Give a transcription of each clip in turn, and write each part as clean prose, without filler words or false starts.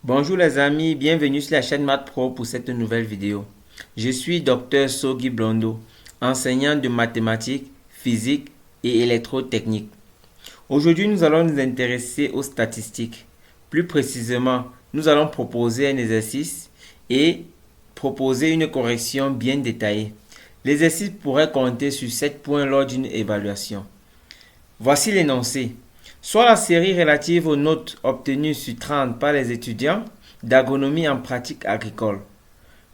Bonjour les amis, bienvenue sur la chaîne Math Pro pour cette nouvelle vidéo. Je suis Dr Sogi Blondo, enseignant de mathématiques, physique et électrotechnique. Aujourd'hui, nous allons nous intéresser aux statistiques. Plus précisément, nous allons proposer un exercice et proposer une correction bien détaillée. L'exercice pourrait compter sur 7 points lors d'une évaluation. Voici l'énoncé. Soit la série relative aux notes obtenues sur 30 par les étudiants d'agronomie en pratique agricole.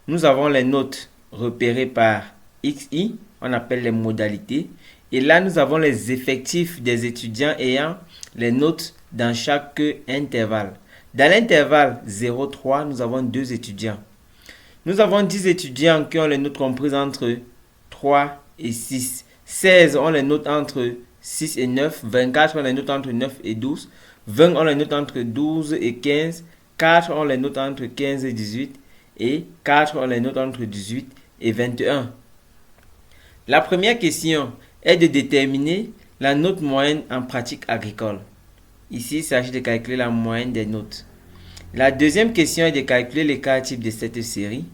Nous avons les notes repérées par XI, on appelle les modalités. Et là, nous avons les effectifs des étudiants ayant les notes dans chaque intervalle. Dans l'intervalle 0,3, nous avons 2 étudiants. Nous avons 10 étudiants qui ont les notes comprises entre 3 et 6. 16 ont les notes entre 6 et 9, 24 ont les notes entre 9 et 12, 20 ont les notes entre 12 et 15, 4 ont les notes entre 15 et 18 et 4 ont les notes entre 18 et 21. La première question est de déterminer la note moyenne en pratique agricole. Ici, il s'agit de calculer la moyenne des notes. La deuxième question est de calculer l'écart type de cette série.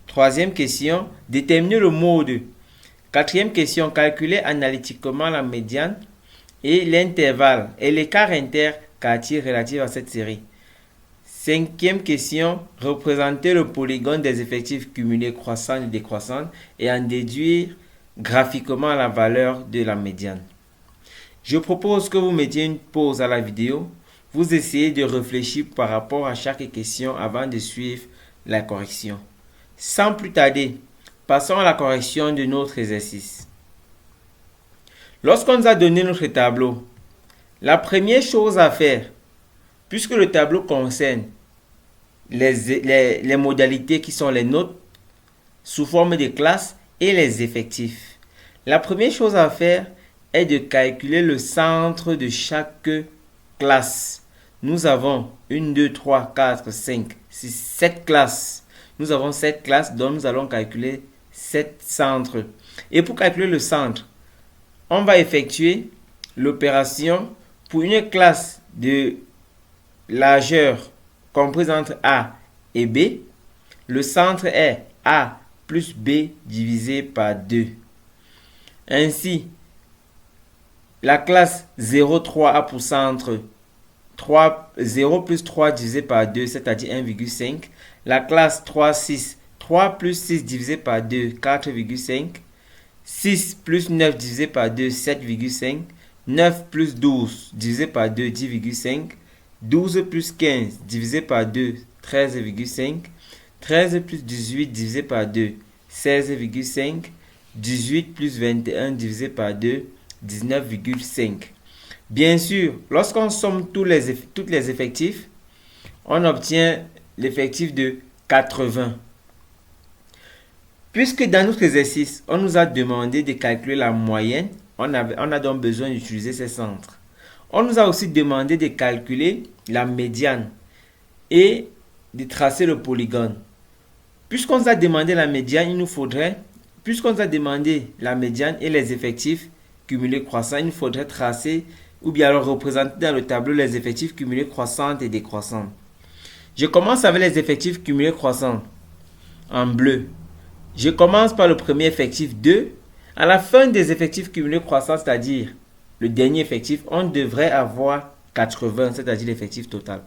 Troisième question, déterminer le mode. Quatrième question, calculer analytiquement la médiane et l'intervalle et l'écart interquartile relatif à cette série. Cinquième question, représenter le polygone des effectifs cumulés croissants et décroissants et en déduire graphiquement la valeur de la médiane. Je propose que vous mettiez une pause à la vidéo. Vous essayez de réfléchir par rapport à chaque question avant de suivre la correction. Sans plus tarder, passons à la correction de notre exercice. Lorsqu'on nous a donné notre tableau, la première chose à faire, puisque le tableau concerne les modalités qui sont les notes sous forme de classes et les effectifs, la première chose à faire est de calculer le centre de chaque classe. Nous avons 1, 2, 3, 4, 5, 6, 7 classes. Nous avons 7 classes dont nous allons calculer 7 centres. Et pour calculer le centre, on va effectuer l'opération pour une classe de largeur comprise entre A et B. Le centre est A plus B divisé par 2. Ainsi, la classe 0,3 a pour centre 0 plus 3 divisé par 2, c'est-à-dire 1,5. La classe 3,6, 3 plus 6 divisé par 2, 4,5. 6 plus 9 divisé par 2, 7,5. 9 plus 12 divisé par 2, 10,5. 12 plus 15 divisé par 2, 13,5. 13 plus 18 divisé par 2, 16,5. 18 plus 21 divisé par 2, 19,5. Bien sûr, lorsqu'on somme tous les effectifs, on obtient l'effectif de 80. Puisque dans notre exercice, on nous a demandé de calculer la moyenne, on a donc besoin d'utiliser ces centres. On nous a aussi demandé de calculer la médiane et de tracer le polygone. Puisqu'on nous a demandé la médiane, puisqu'on nous a demandé la médiane et les effectifs cumulés croissants, il nous faudrait tracer ou bien alors représenter dans le tableau les effectifs cumulés croissants et décroissants. Je commence avec les effectifs cumulés croissants en bleu. Je commence par le premier effectif 2. À la fin des effectifs cumulés croissants, c'est-à-dire le dernier effectif, on devrait avoir 80, c'est-à-dire l'effectif total.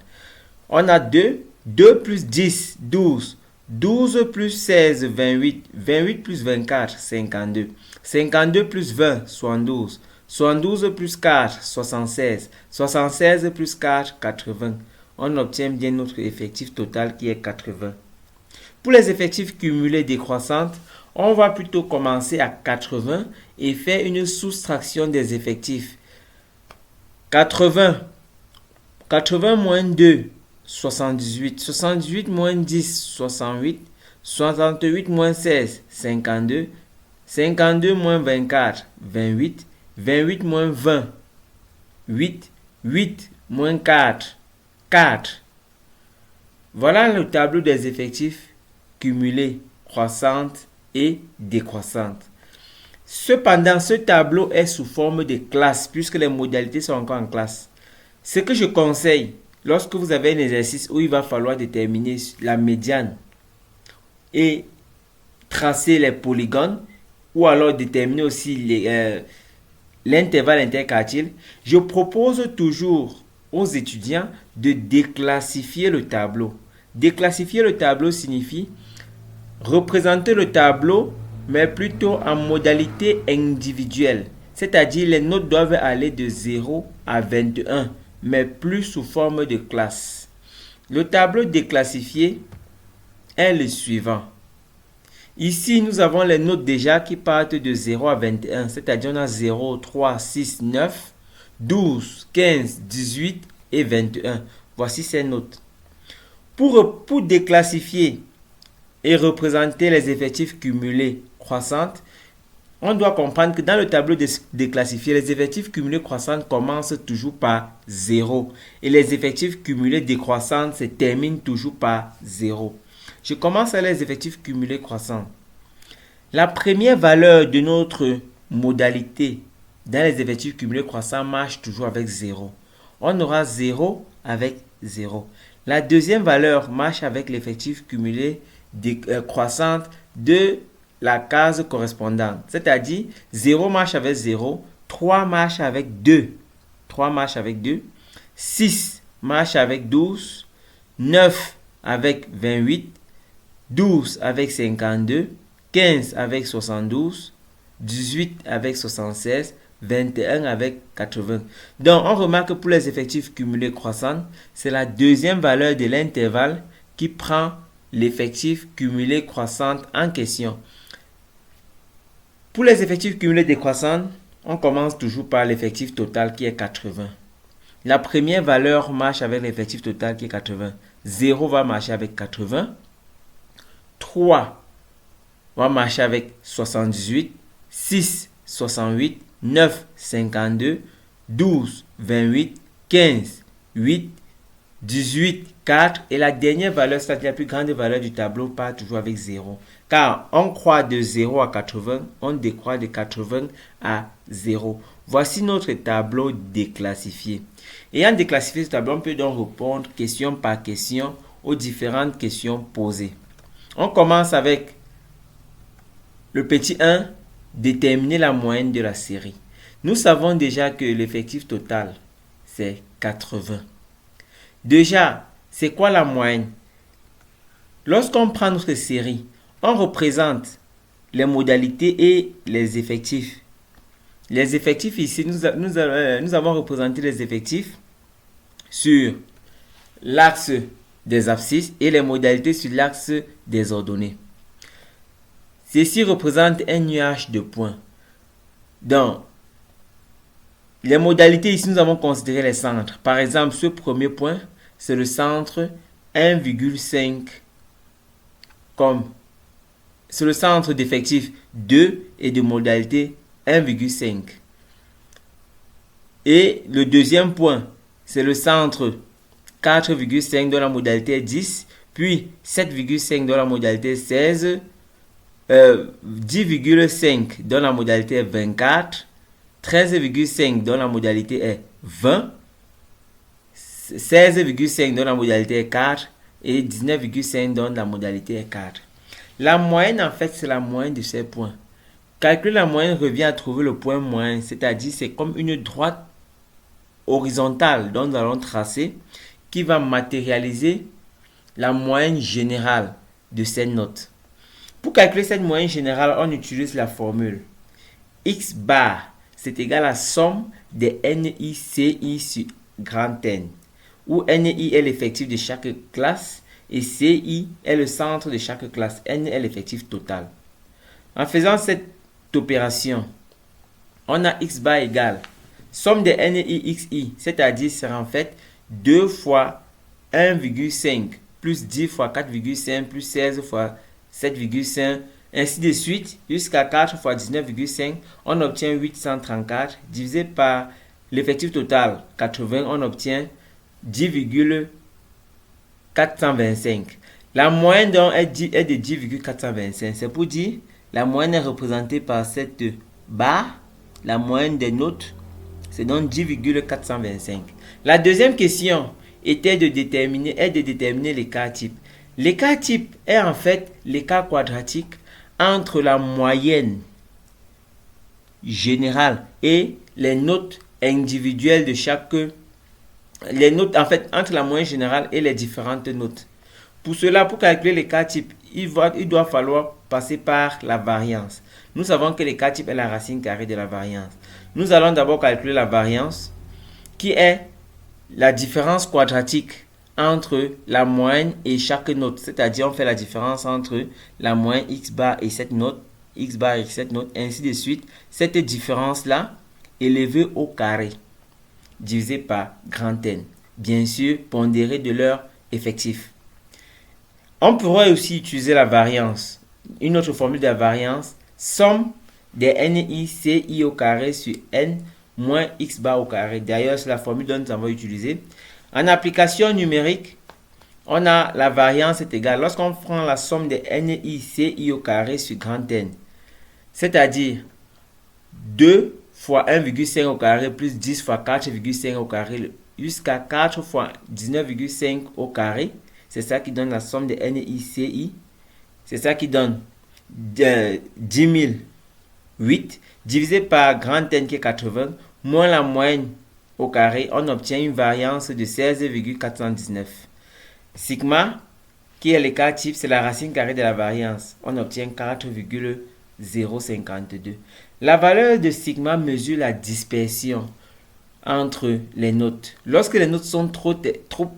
On a 2, 2 plus 10, 12, 12 plus 16, 28, 28 plus 24, 52, 52 plus 20, 72, 72 plus 4, 76, 76 plus 4, 80. On obtient bien notre effectif total qui est 80. Pour les effectifs cumulés décroissantes, on va plutôt commencer à 80 et faire une soustraction des effectifs. 80, 80 moins 2, 78, 78 moins 10, 68, 68 moins 16, 52, 52 moins 24, 28, 28 moins 20, 8, 8 moins 4, 4. Voilà le tableau des effectifs cumulés, croissantes et décroissantes. Cependant, ce tableau est sous forme de classe puisque les modalités sont encore en classe. Ce que je conseille lorsque vous avez un exercice où il va falloir déterminer la médiane et tracer les polygones, ou alors déterminer aussi l'intervalle interquartile, je propose toujours aux étudiants de déclassifier le tableau. Déclassifier le tableau signifie représenter le tableau, mais plutôt en modalité individuelle. C'est-à-dire les notes doivent aller de 0 à 21, mais plus sous forme de classe. Le tableau déclassifié est le suivant. Ici, nous avons les notes déjà qui partent de 0 à 21, c'est-à-dire on a 0, 3, 6, 9, 12, 15, 18 et 21. Voici ces notes. Pour déclassifier et représenter les effectifs cumulés croissants, on doit comprendre que dans le tableau déclassifié, les effectifs cumulés croissants commencent toujours par 0 et les effectifs cumulés décroissants se terminent toujours par 0. Je commence avec les effectifs cumulés croissants. La première valeur de notre modalité dans les effectifs cumulés croissants marche toujours avec 0. On aura 0 avec 0. La deuxième valeur marche avec l'effectif cumulé croissant de la case correspondante. C'est-à-dire 0 marche avec 0, 3 marche avec 2. 3 marche avec 2. 6 marche avec 12. 9 avec 28. 12 avec 52. 15 avec 72. 18 avec 76. 21 avec 80. Donc, on remarque que pour les effectifs cumulés croissants, c'est la deuxième valeur de l'intervalle qui prend l'effectif cumulé croissant en question. Pour les effectifs cumulés décroissants, on commence toujours par l'effectif total qui est 80. La première valeur marche avec l'effectif total qui est 80. 0 va marcher avec 80. 3 va marcher avec 78. 6, 68. 9, 52. 12, 28. 15, 8. 18, 4. Et la dernière valeur, c'est-à-dire la plus grande valeur du tableau, part toujours avec 0. Car on croît de 0 à 80, on décroît de 80 à 0. Voici notre tableau déclassifié. Ayant déclassifié ce tableau, on peut donc répondre question par question aux différentes questions posées. On commence avec le petit 1, déterminer la moyenne de la série. Nous savons déjà que l'effectif total, c'est 80. Déjà, c'est quoi la moyenne? Lorsqu'on prend notre série, on représente les modalités et les effectifs. Les effectifs ici, nous avons représenté les effectifs sur l'axe des abscisses et les modalités sur l'axe des ordonnées. Ceci représente un nuage de points. Donc, les modalités ici, nous avons considéré les centres. Par exemple, ce premier point, c'est le centre 1,5 comme c'est le centre d'effectif 2 et de modalité 1,5. Et le deuxième point, c'est le centre 4,5 dont la modalité est 10, puis 7,5 dont la modalité est 16, 10,5 dont la modalité est 24, 13,5 dont la modalité est 20, 16,5 dont la modalité est 4 et 19,5 dont la modalité est 4. La moyenne, en fait, c'est la moyenne de ces points. Calculer la moyenne revient à trouver le point moyen, c'est-à-dire c'est comme une droite horizontale dont nous allons tracer qui va matérialiser la moyenne générale de ces notes. Pour calculer cette moyenne générale, on utilise la formule X bar, c'est égal à la somme des NI/CI sur grand N, où NI est l'effectif de chaque classe et CI est le centre de chaque classe. N est l'effectif total. En faisant cette opération, on a X bar égale somme des NI XI, c'est-à-dire c'est en fait 2 fois 1,5 plus 10 fois 4,5 plus 16 fois 7,5, ainsi de suite jusqu'à 4 fois 19,5, on obtient 834 divisé par l'effectif total 80, on obtient 10,425. La moyenne donc est de 10,425. C'est pour dire la moyenne est représentée par cette barre. La moyenne des notes, c'est donc 10,425. La deuxième question, est de déterminer l'écart type. L'écart type est en fait l'écart quadratique entre la moyenne générale et les notes individuelles de chaque... Les notes, en fait, entre la moyenne générale et les différentes notes. Pour cela, pour calculer l'écart type, il doit falloir passer par la variance. Nous savons que l'écart type est la racine carrée de la variance. Nous allons d'abord calculer la variance, qui est la différence quadratique entre la moyenne et chaque note. C'est-à-dire, on fait la différence entre la moyenne x bar et cette note, x bar et cette note, ainsi de suite. Cette différence-là, élevée au carré, divisé par grand N. Bien sûr, pondéré de leur effectif. On pourrait aussi utiliser la variance. Une autre formule de la variance, somme des NICI au carré sur N moins X bar au carré. D'ailleurs, c'est la formule dont nous avons utilisé. En application numérique, on a la variance est égale. Lorsqu'on prend la somme des NICI au carré sur grand N, c'est-à-dire 2 fois 1,5 au carré plus 10 fois 4,5 au carré jusqu'à 4 fois 19,5 au carré. C'est ça qui donne la somme des NICI. C'est ça qui donne 10 008 divisé par grand N qui est 80 moins la moyenne au carré. On obtient une variance de 16,419. Sigma, qui est l'écart type, c'est la racine carrée de la variance. On obtient 4,052. La valeur de sigma mesure la dispersion entre les notes. Lorsque les notes sont trop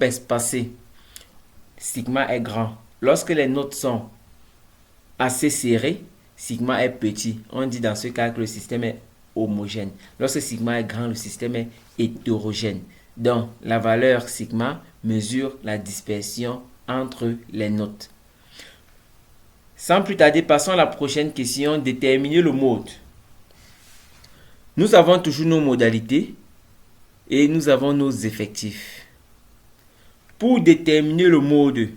espacées, sigma est grand. Lorsque les notes sont assez serrées, sigma est petit. On dit dans ce cas que le système est homogène. Lorsque sigma est grand, le système est hétérogène. Donc, la valeur sigma mesure la dispersion entre les notes. Sans plus tarder, passons à la prochaine question, déterminer le mode. Nous avons toujours nos modalités et nous avons nos effectifs. Pour déterminer le mode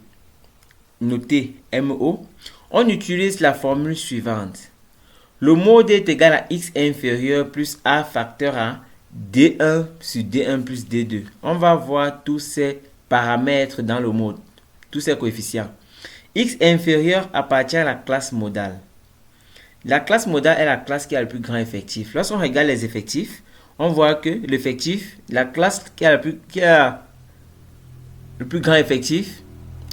noté MO, on utilise la formule suivante. Le mode est égal à x inférieur plus a facteur à D1 sur D1 plus D2. On va voir tous ces paramètres dans le mode, tous ces coefficients. X inférieur appartient à la classe modale. La classe modale est la classe qui a le plus grand effectif. Lorsqu'on regarde les effectifs, on voit que l'effectif, la classe qui a le plus grand effectif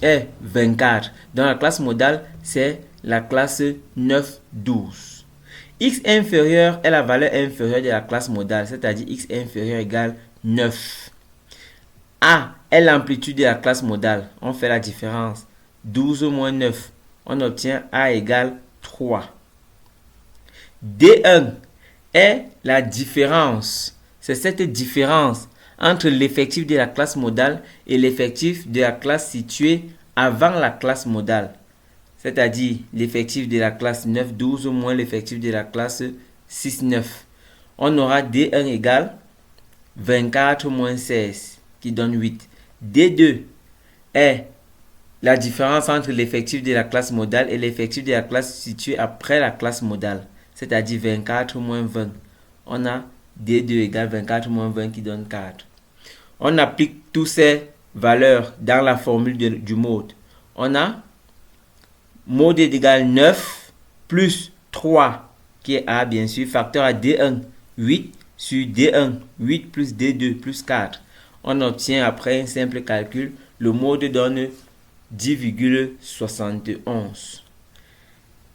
est 24. Dans la classe modale, c'est la classe 9, 12. X inférieur est la valeur inférieure de la classe modale, c'est-à-dire x inférieur égale 9. A est l'amplitude de la classe modale. On fait la différence. 12 moins 9. On obtient A égale 3. D1 est la différence. C'est cette différence entre l'effectif de la classe modale et l'effectif de la classe située avant la classe modale. C'est-à-dire l'effectif de la classe 9, 12 moins l'effectif de la classe 6, 9. On aura D1 égale 24 moins 16 qui donne 8. D2 est la différence entre l'effectif de la classe modale et l'effectif de la classe située après la classe modale. C'est-à-dire 24 moins 20. On a D2 égale 24 moins 20 qui donne 4. On applique toutes ces valeurs dans la formule du mode. On a mode est égal 9 plus 3 qui est A bien sûr, facteur à D1, 8 sur D1, 8 plus D2 plus 4. On obtient après un simple calcul, le mode donne 10,71.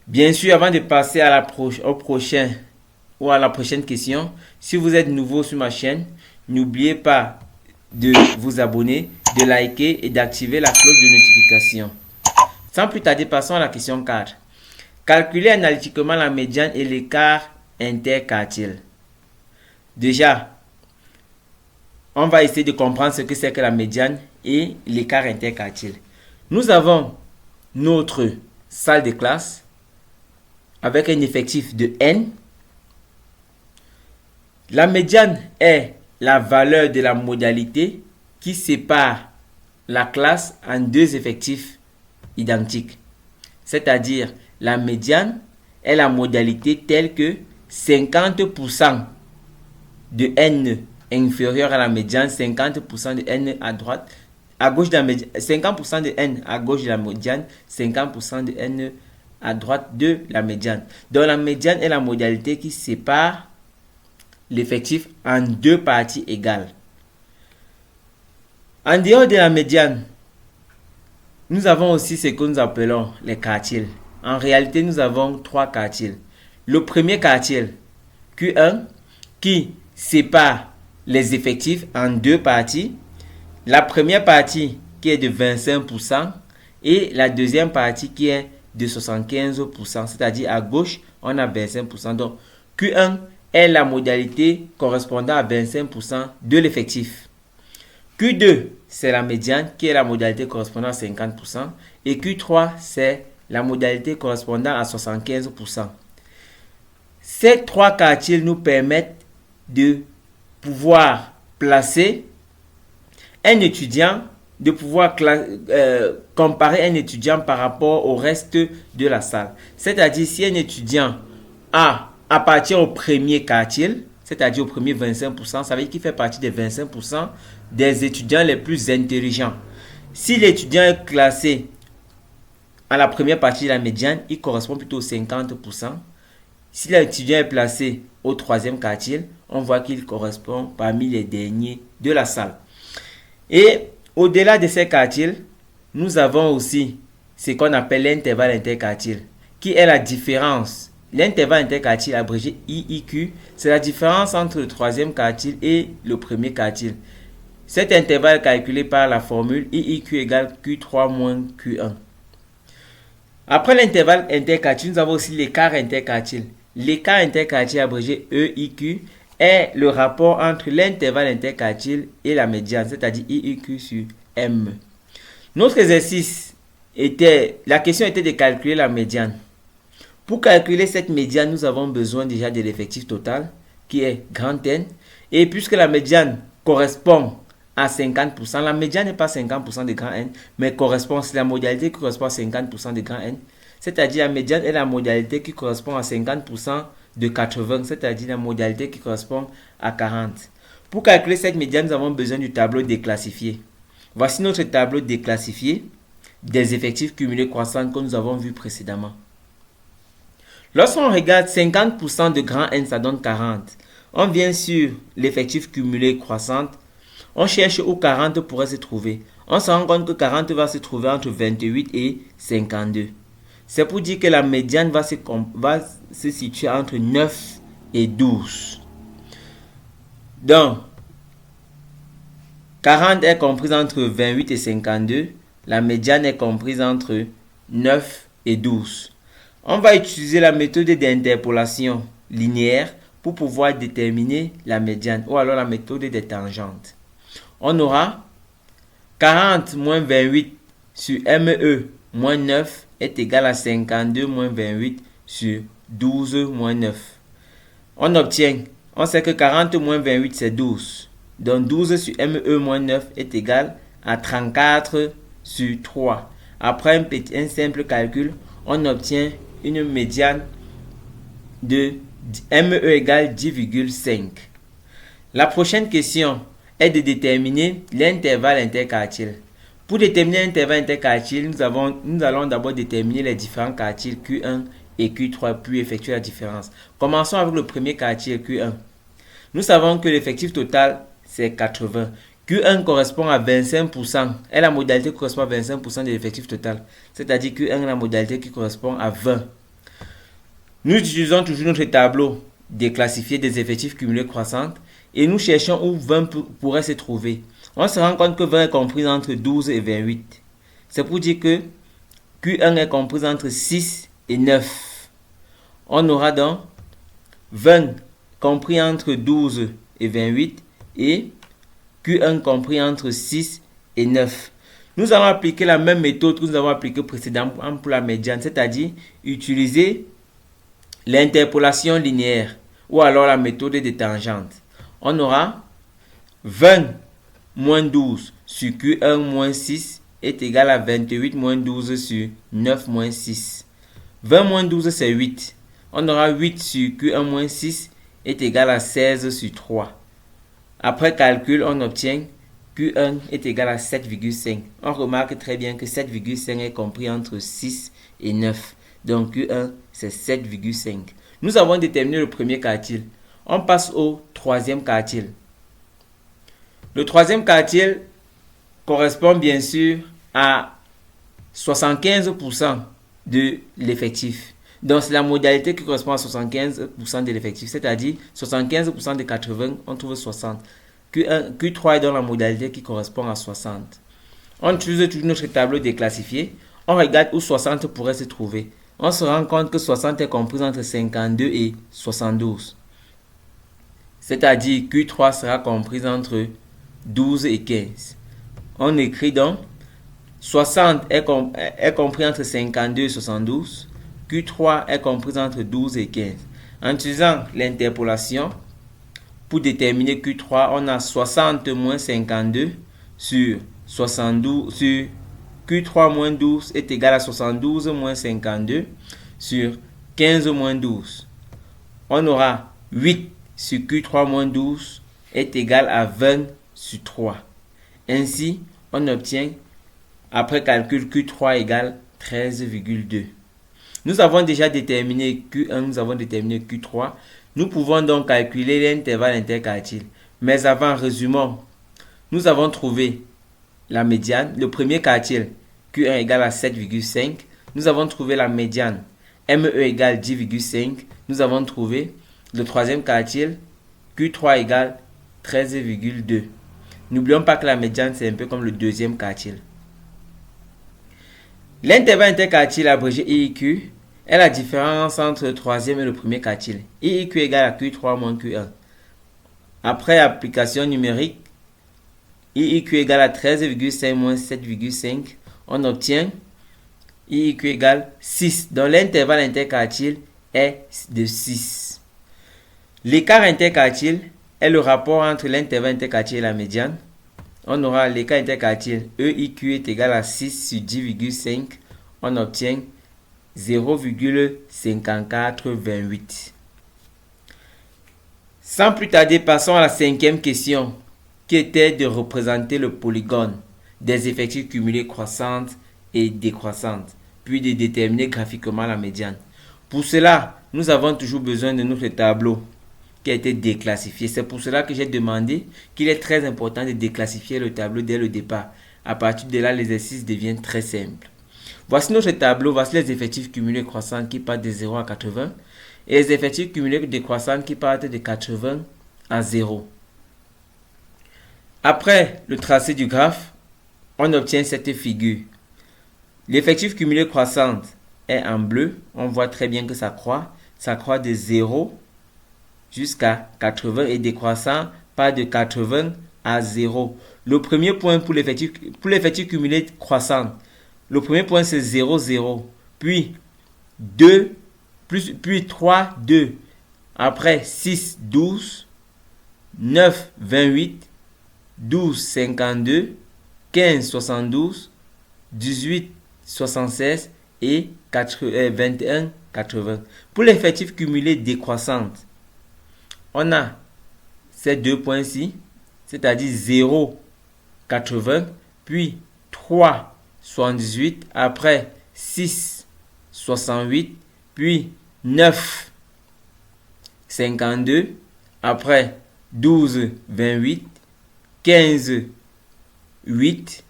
Bien sûr, avant de passer à la prochaine question, si vous êtes nouveau sur ma chaîne, n'oubliez pas de vous abonner, de liker et d'activer la cloche de notification. Sans plus tarder, passons à la question 4. Calculer analytiquement la médiane et l'écart interquartile. Déjà, on va essayer de comprendre ce que c'est que la médiane et l'écart interquartile. Nous avons notre salle de classe avec un effectif de N. La médiane est la valeur de la modalité qui sépare la classe en deux effectifs identiques. C'est-à-dire, la médiane est la modalité telle que 50% de N inférieur à la médiane, 50% de N à droite, à gauche de la médiane, 50% de n à gauche de la médiane, 50% de n à droite de la médiane. Donc la médiane est la modalité qui sépare l'effectif en deux parties égales. En dehors de la médiane, nous avons aussi ce que nous appelons les quartiles. En réalité, nous avons trois quartiles. Le premier quartile, Q1, qui sépare les effectifs en deux parties. La première partie qui est de 25% et la deuxième partie qui est de 75%. C'est-à-dire à gauche, on a 25%. Donc, Q1 est la modalité correspondant à 25% de l'effectif. Q2, c'est la médiane qui est la modalité correspondant à 50%. Et Q3, c'est la modalité correspondant à 75%. Ces trois quartiles nous permettent de pouvoir placer un étudiant, de pouvoir comparer un étudiant par rapport au reste de la salle. C'est-à-dire, si un étudiant appartient au premier quartile, c'est-à-dire au premier 25%, ça veut dire qu'il fait partie des 25% des étudiants les plus intelligents. Si l'étudiant est classé à la première partie de la médiane, il correspond plutôt aux 50%. Si l'étudiant est placé au troisième quartile, on voit qu'il correspond parmi les derniers de la salle. Et au-delà de ces quartiles, nous avons aussi ce qu'on appelle l'intervalle interquartile, qui est la différence. L'intervalle interquartile abrégé IIQ, c'est la différence entre le troisième quartile et le premier quartile. Cet intervalle est calculé par la formule IIQ égale Q3 moins Q1. Après l'intervalle interquartile, nous avons aussi l'écart interquartile. L'écart interquartile abrégé EIQ est le rapport entre l'intervalle interquartile et la médiane, c'est-à-dire IIQ sur M. Notre exercice la question était de calculer la médiane. Pour calculer cette médiane, nous avons besoin déjà de l'effectif total, qui est grand N. Et puisque la médiane correspond à 50%, la médiane n'est pas 50% de grand N, mais c'est la modalité qui correspond à 50% de grand N. C'est-à-dire la médiane est la modalité qui correspond à 50% de 80, c'est-à-dire la modalité qui correspond à 40. Pour calculer cette médiane, nous avons besoin du tableau déclassifié. Voici notre tableau déclassifié des effectifs cumulés croissants que nous avons vu précédemment. Lorsqu'on regarde 50% de grand N, ça donne 40. On vient sur l'effectif cumulé croissant. On cherche où 40 pourrait se trouver. On se rend compte que 40 va se trouver entre 28 et 52. C'est pour dire que la médiane va se situer entre 9 et 12. Donc, 40 est comprise entre 28 et 52. La médiane est comprise entre 9 et 12. On va utiliser la méthode d'interpolation linéaire pour pouvoir déterminer la médiane ou alors la méthode des tangentes. On aura 40 moins 28 sur ME moins 9 est égal à 52 moins 28 sur 12 moins 9. On sait que 40 moins 28 c'est 12. Donc 12 sur ME moins 9 est égal à 34 sur 3. Après un simple calcul, on obtient une médiane de ME égale 10,5. La prochaine question est de déterminer l'intervalle interquartile. Pour déterminer l'intervalle interquartile, nous allons d'abord déterminer les différents quartiles Q1 et Q3 puis effectuer la différence. Commençons avec le premier quartile Q1. Nous savons que l'effectif total c'est 80. Q1 correspond à 25%. Et la modalité correspond à 25% de l'effectif total. C'est-à-dire Q1 est la modalité qui correspond à 20. Nous utilisons toujours notre tableau déclassifié des effectifs cumulés croissants. Et nous cherchons où 20 pourrait se trouver. On se rend compte que 20 est compris entre 12 et 28. C'est pour dire que Q1 est compris entre 6 et 9. On aura donc 20 compris entre 12 et 28 et Q1 compris entre 6 et 9. Nous allons appliquer la même méthode que nous avons appliquée précédemment pour la médiane, c'est-à-dire utiliser l'interpolation linéaire ou alors la méthode des tangentes. On aura 20 moins 12 sur Q1 moins 6 est égal à 28 moins 12 sur 9 moins 6. 20 moins 12 c'est 8. On aura 8 sur Q1 moins 6 est égal à 16 sur 3. Après calcul, on obtient Q1 est égal à 7,5. On remarque très bien que 7,5 est compris entre 6 et 9. Donc Q1, c'est 7,5. Nous avons déterminé le premier quartile. On passe au troisième quartile. Le troisième quartile correspond bien sûr à 75% de l'effectif. Donc c'est la modalité qui correspond à 75% de l'effectif. C'est-à-dire 75% de 80, on trouve 60. Q3 est dans la modalité qui correspond à 60. On utilise toujours notre tableau déclassifié. On regarde où 60 pourrait se trouver. On se rend compte que 60 est compris entre 52 et 72. C'est-à-dire Q3 sera comprise entre 12 et 15. On écrit donc 60 est compris entre 52 et 72. Q3 est compris entre 12 et 15. En utilisant l'interpolation, pour déterminer Q3, on a 60 moins 52 sur 72 sur Q3 moins 12 est égal à 72 moins 52 sur 15 moins 12. On aura 8 sur Q3 moins 12 est égal à 20 sur 3. Ainsi, on obtient, après calcul, Q3 égale 13,2. Nous avons déjà déterminé Q1, nous avons déterminé Q3. Nous pouvons donc calculer l'intervalle interquartile. Mais avant, résumons. Nous avons trouvé la médiane. Le premier quartile, Q1 égale à 7,5. Nous avons trouvé la médiane, ME égale 10,5. Nous avons trouvé le troisième quartile, Q3 égale 13,2. N'oublions pas que la médiane, c'est un peu comme le deuxième quartile. L'intervalle interquartile abrégé IIQ est la différence entre le troisième et le premier quartile. IIQ égale à Q3 moins Q1. Après application numérique, IIQ égale à 13,5 moins 7,5. On obtient IIQ égale 6. Donc l'intervalle interquartile est de 6. L'écart interquartile est le rapport entre l'intervalle interquartile et la médiane. On aura l'écart interquartile EIQ est égal à 6 sur 10,5. On obtient 0,5428. Sans plus tarder, passons à la cinquième question, qui était de représenter le polygone des effectifs cumulés croissantes et décroissantes, puis de déterminer graphiquement la médiane. Pour cela, nous avons toujours besoin de notre tableau qui a été déclassifié. C'est pour cela que j'ai demandé qu'il est très important de déclassifier le tableau dès le départ. À partir de là, l'exercice devient très simple. Voici notre tableau, voici les effectifs cumulés croissants qui partent de 0 à 80 et les effectifs cumulés décroissants qui partent de 80 à 0. Après le tracé du graphe, on obtient cette figure. L'effectif cumulé croissant est en bleu, on voit très bien que ça croît de 0 jusqu'à 80 et décroissant part de 80 à 0. Le premier point pour l'effectif cumulé croissant, le premier point c'est 0, 0, puis 2, puis 3, 2, après 6, 12, 9, 28, 12, 52, 15, 72, 18, 76 et 21, 80. Pour l'effectif cumulé décroissant, on a ces deux points-ci, c'est-à-dire 0, 80, puis 3, 78, après 6, 68, puis 9, 52, après 12, 28, 15, 8,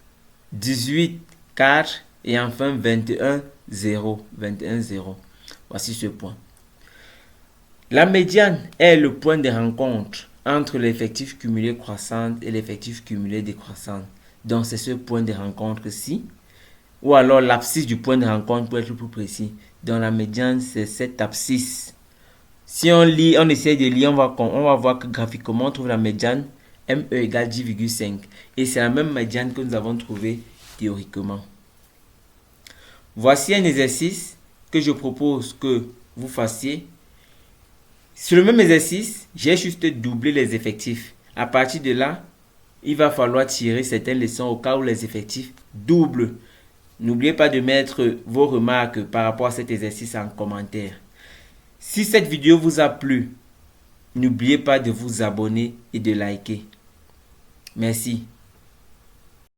18, 4 et enfin 21, 0. 21, 0. Voici ce point. La médiane est le point de rencontre entre l'effectif cumulé croissant et l'effectif cumulé décroissant. Donc c'est ce point de rencontre-ci. Ou alors l'abscisse du point de rencontre pour être plus précis. Dans la médiane, c'est cette abscisse. Si on lit, on essaie de lire, on va voir que graphiquement on trouve la médiane ME égale 10,5. Et c'est la même médiane que nous avons trouvée théoriquement. Voici un exercice que je propose que vous fassiez. Sur le même exercice, j'ai juste doublé les effectifs. À partir de là, il va falloir tirer certaines leçons au cas où les effectifs doublent. N'oubliez pas de mettre vos remarques par rapport à cet exercice en commentaire. Si cette vidéo vous a plu, n'oubliez pas de vous abonner et de liker. Merci.